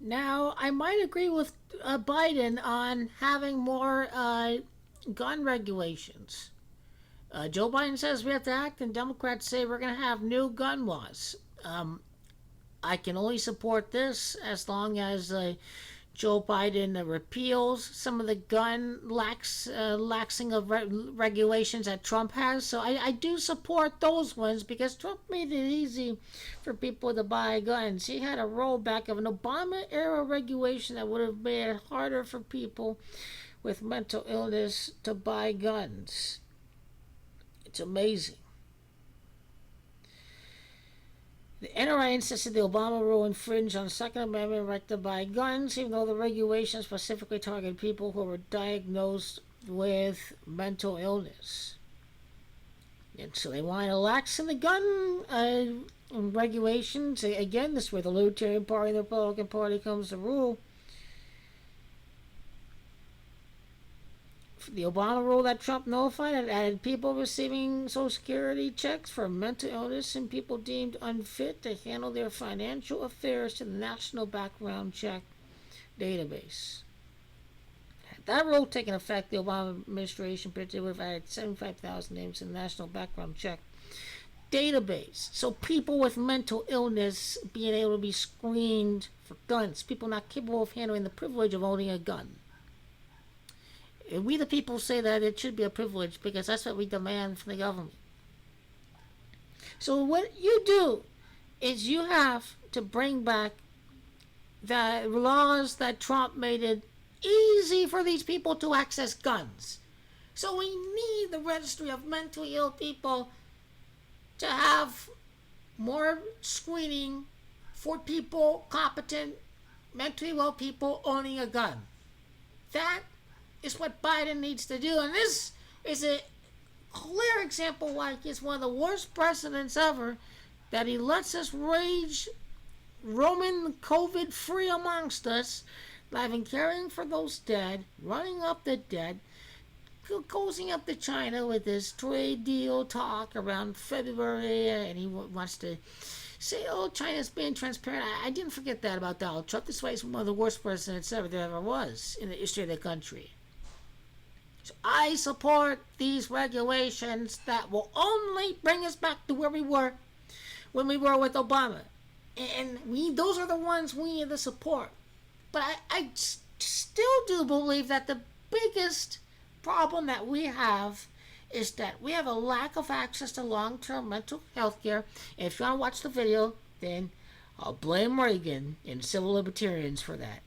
Now, I might agree with Biden on having more gun regulations. Joe Biden says we have to act, and Democrats say we're going to have new gun laws. I can only support this as long as Joe Biden repeals some of the gun laxing of regulations that Trump has. So I do support those ones because Trump made it easy for people to buy guns. He had a rollback of an Obama era regulation that would have made it harder for people with mental illness to buy guns. It's amazing. The NRA insisted the Obama rule infringed on the Second Amendment right to buy guns, even though the regulations specifically targeted people who were diagnosed with mental illness. And so they want to laxen the gun regulations. Again, this is where the Libertarian Party and the Republican Party comes to rule. The Obama rule that Trump nullified had added people receiving Social Security checks for mental illness and people deemed unfit to handle their financial affairs to the National Background Check database. Had that rule taken effect, the Obama administration predicted would have added 75,000 names to the National Background Check database. So people with mental illness being able to be screened for guns, people not capable of handling the privilege of owning a gun. We the people say that it should be a privilege because that's what we demand from the government. So what you do is you have to bring back the laws that Trump made it easy for these people to access guns. So we need the registry of mentally ill people to have more screening for people, competent, mentally ill people owning a gun. That is what Biden needs to do. And this is a clear example why it's one of the worst precedents ever that he lets us rage roaming COVID free amongst us, having caring for those dead, running up the dead, cozying up to China with this trade deal talk around February, and he wants to say, oh, China's being transparent. I didn't forget that about Donald Trump. This is one of the worst presidents there ever was in the history of the country. So I support these regulations that will only bring us back to where we were when we were with Obama. And those are the ones we need to support. But I still do believe that the biggest problem that we have is that we have a lack of access to long-term mental health care. And if you want to watch the video, then I'll blame Reagan and civil libertarians for that.